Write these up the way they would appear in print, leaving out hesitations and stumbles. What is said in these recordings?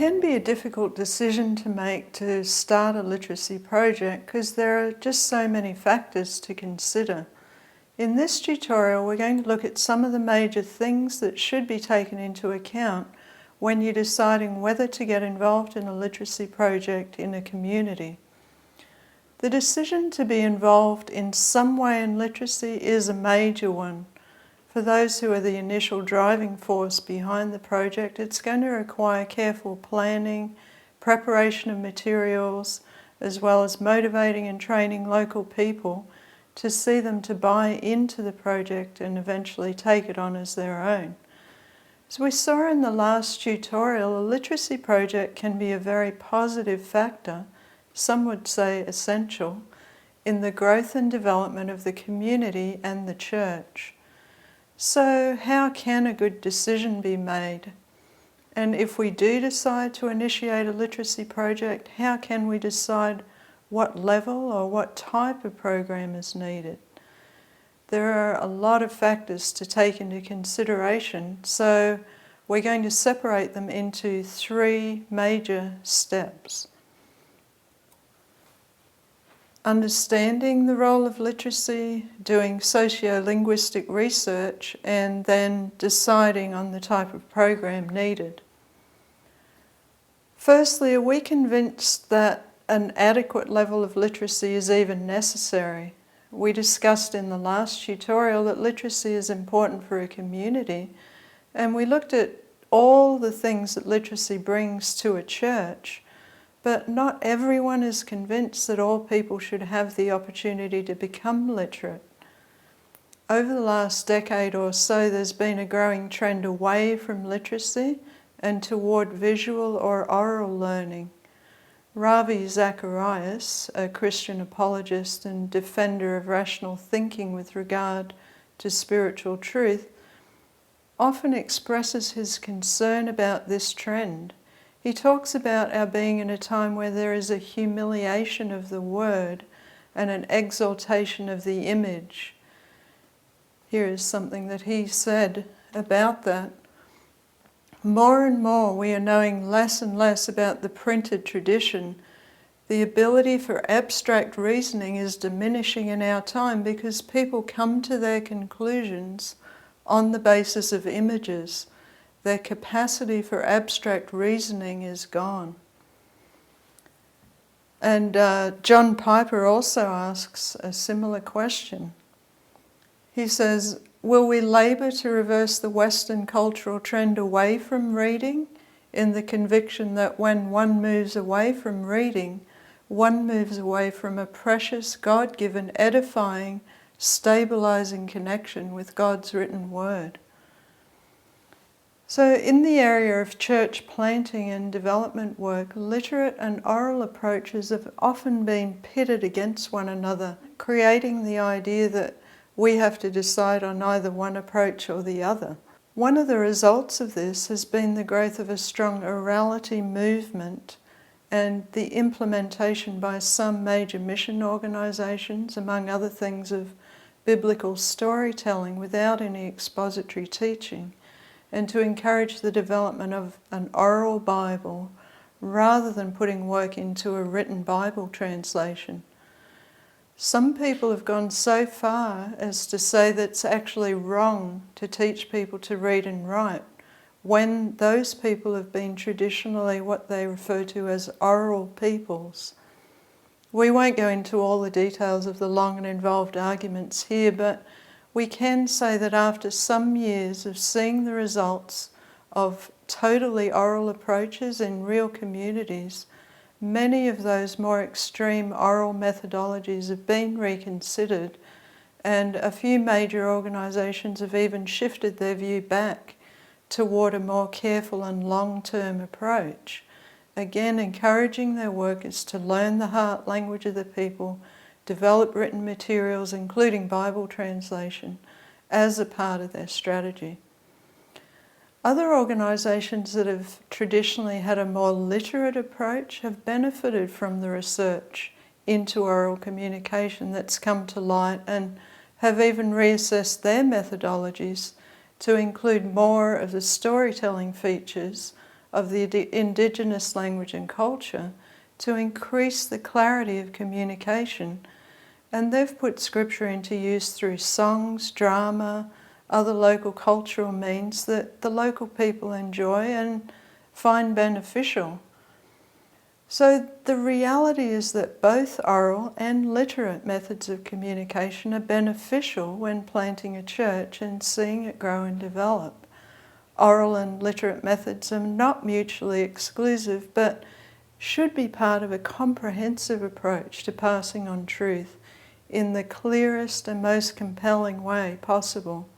can be a difficult decision to make to start a literacy project because there are just so many factors to consider. In this tutorial, we're going to look at some of the major things that should be taken into account when you're deciding whether to get involved in a literacy project in a community. The decision to be involved in some way in literacy is a major one. For those who are the initial driving force behind the project, it's going to require careful planning, preparation of materials, as well as motivating and training local people to see them to buy into the project and eventually take it on as their own. As we saw in the last tutorial, a literacy project can be a very positive factor, some would say essential, in the growth and development of the community and the church. So how can a good decision be made? And if we do decide to initiate a literacy project, how can we decide what level or what type of program is needed? There are a lot of factors to take into consideration, so we're going to separate them into 3 major steps. Understanding the role of literacy, doing socio-linguistic research, and then deciding on the type of program needed. Firstly, are we convinced that an adequate level of literacy is even necessary? We discussed in the last tutorial that literacy is important for a community, and we looked at all the things that literacy brings to a church. But not everyone is convinced that all people should have the opportunity to become literate. Over the last decade or so, there's been a growing trend away from literacy and toward visual or oral learning. Ravi Zacharias, a Christian apologist and defender of rational thinking with regard to spiritual truth, often expresses his concern about this trend. He talks about our being in a time where there is a humiliation of the word and an exaltation of the image. Here is something that he said about that. More and more we are knowing less and less about the printed tradition. The ability for abstract reasoning is diminishing in our time because people come to their conclusions on the basis of images. Their capacity for abstract reasoning is gone. And John Piper also asks a similar question. He says, will we labour to reverse the Western cultural trend away from reading, in the conviction that when one moves away from reading, one moves away from a precious, God-given, edifying, stabilising connection with God's written word? So in the area of church planting and development work, literate and oral approaches have often been pitted against one another, creating the idea that we have to decide on either one approach or the other. One of the results of this has been the growth of a strong orality movement and the implementation by some major mission organisations, among other things, of biblical storytelling without any expository teaching, and to encourage the development of an oral Bible rather than putting work into a written Bible translation. Some people have gone so far as to say that it's actually wrong to teach people to read and write when those people have been traditionally what they refer to as oral peoples. We won't go into all the details of the long and involved arguments here, but we can say that after some years of seeing the results of totally oral approaches in real communities, many of those more extreme oral methodologies have been reconsidered, and a few major organisations have even shifted their view back toward a more careful and long-term approach, again encouraging their workers to learn the heart language of the people, develop written materials, including Bible translation, as a part of their strategy. Other organisations that have traditionally had a more literate approach have benefited from the research into oral communication that's come to light and have even reassessed their methodologies to include more of the storytelling features of the indigenous language and culture to increase the clarity of communication. And they've put scripture into use through songs, drama, other local cultural means that the local people enjoy and find beneficial. So the reality is that both oral and literate methods of communication are beneficial when planting a church and seeing it grow and develop. Oral and literate methods are not mutually exclusive, but should be part of a comprehensive approach to passing on truth in the clearest and most compelling way possible.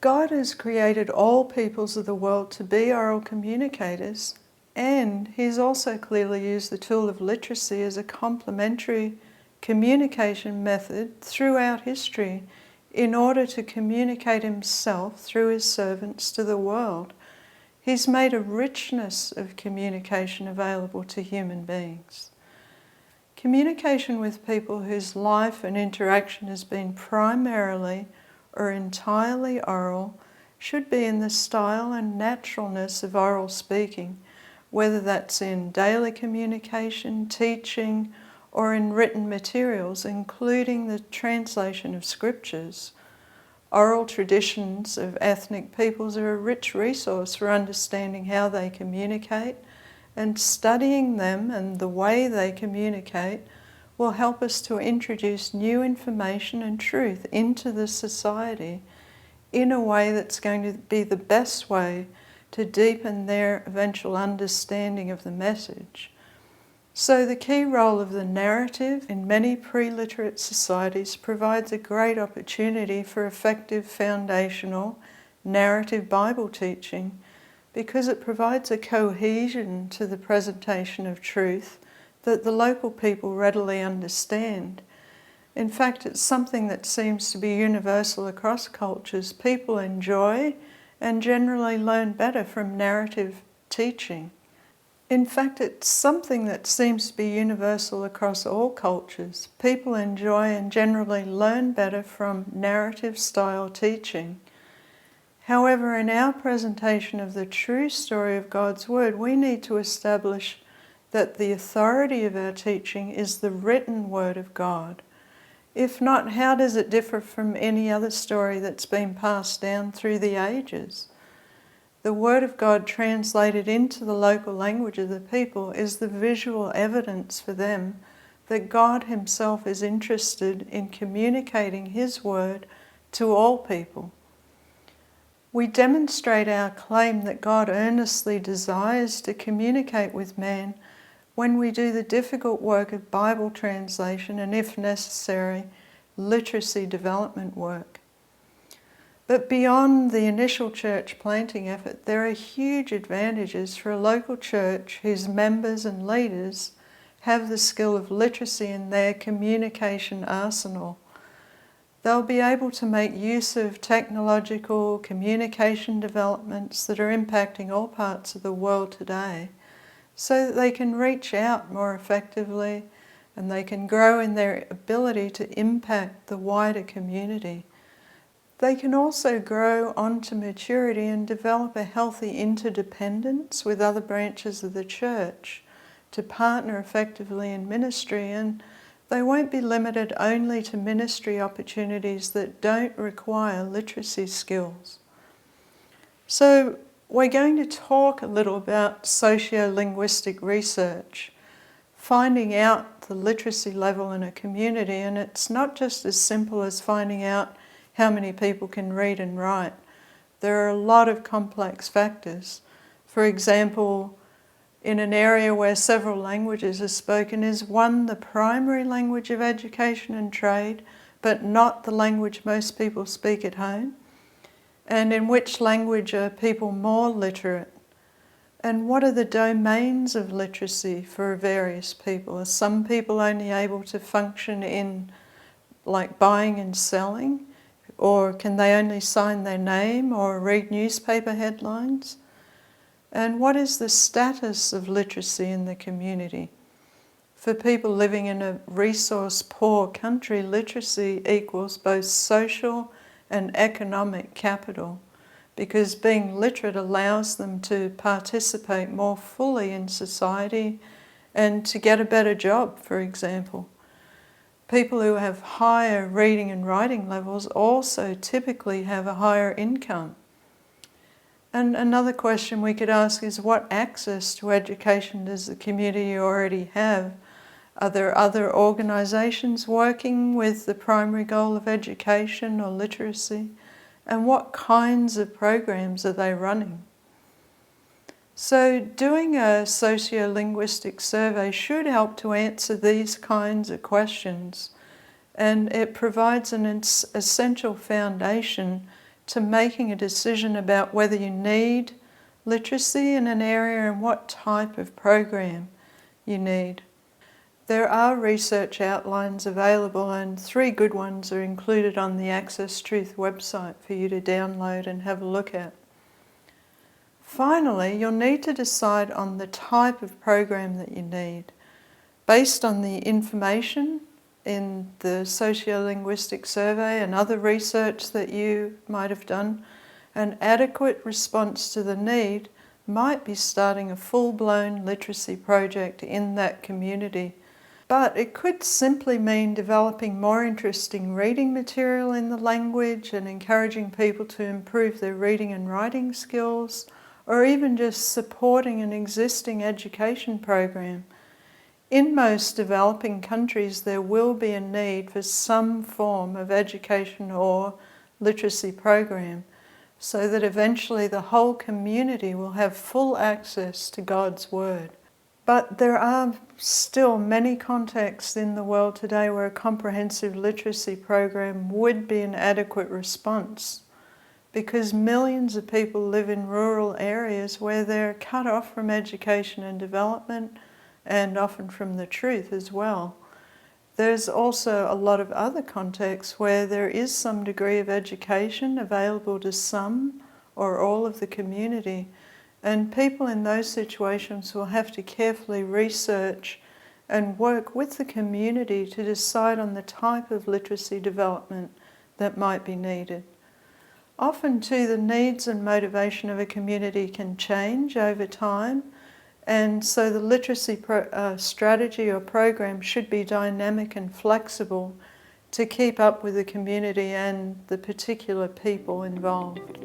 God has created all peoples of the world to be oral communicators, and He's also clearly used the tool of literacy as a complementary communication method throughout history in order to communicate Himself through His servants to the world. He's made a richness of communication available to human beings. Communication with people whose life and interaction has been primarily or entirely oral should be in the style and naturalness of oral speaking, whether that's in daily communication, teaching, or in written materials, including the translation of scriptures. Oral traditions of ethnic peoples are a rich resource for understanding how they communicate, and studying them and the way they communicate will help us to introduce new information and truth into the society in a way that's going to be the best way to deepen their eventual understanding of the message. So the key role of the narrative in many pre-literate societies provides a great opportunity for effective foundational narrative Bible teaching because it provides a cohesion to the presentation of truth that the local people readily understand. In fact, it's something that seems to be universal across cultures. People enjoy and generally learn better from narrative teaching. In fact, it's something that seems to be universal across all cultures. People enjoy and generally learn better from narrative-style teaching. However, in our presentation of the true story of God's Word, we need to establish that the authority of our teaching is the written Word of God. If not, how does it differ from any other story that's been passed down through the ages? The Word of God translated into the local language of the people is the visual evidence for them that God Himself is interested in communicating His Word to all people. We demonstrate our claim that God earnestly desires to communicate with man when we do the difficult work of Bible translation and, if necessary, literacy development work. But beyond the initial church planting effort, there are huge advantages for a local church whose members and leaders have the skill of literacy in their communication arsenal. They'll be able to make use of technological communication developments that are impacting all parts of the world today, so that they can reach out more effectively and they can grow in their ability to impact the wider community. They can also grow onto maturity and develop a healthy interdependence with other branches of the church to partner effectively in ministry, and they won't be limited only to ministry opportunities that don't require literacy skills. So we're going to talk a little about sociolinguistic research, finding out the literacy level in a community, and it's not just as simple as finding out how many people can read and write. There are a lot of complex factors. For example, in an area where several languages are spoken, is one the primary language of education and trade, but not the language most people speak at home? And in which language are people more literate? And what are the domains of literacy for various people? Are some people only able to function in like buying and selling? Or can they only sign their name or read newspaper headlines? And what is the status of literacy in the community? For people living in a resource-poor country, literacy equals both social and economic capital, because being literate allows them to participate more fully in society and to get a better job, for example. People who have higher reading and writing levels also typically have a higher income. And another question we could ask is, what access to education does the community already have? Are there other organisations working with the primary goal of education or literacy? And what kinds of programs are they running? So doing a sociolinguistic survey should help to answer these kinds of questions, and it provides an essential foundation to making a decision about whether you need literacy in an area and what type of program you need. There are research outlines available, and 3 good ones are included on the Access Truth website for you to download and have a look at. Finally, you'll need to decide on the type of program that you need. Based on the information in the sociolinguistic survey and other research that you might have done, an adequate response to the need might be starting a full-blown literacy project in that community. But it could simply mean developing more interesting reading material in the language and encouraging people to improve their reading and writing skills, or even just supporting an existing education program. In most developing countries, there will be a need for some form of education or literacy program, so that eventually the whole community will have full access to God's Word. But there are still many contexts in the world today where a comprehensive literacy program would be an adequate response, because millions of people live in rural areas where they're cut off from education and development, and often from the truth as well. There's also a lot of other contexts where there is some degree of education available to some or all of the community, and people in those situations will have to carefully research and work with the community to decide on the type of literacy development that might be needed. Often too, the needs and motivation of a community can change over time, and so the literacy strategy or program should be dynamic and flexible to keep up with the community and the particular people involved.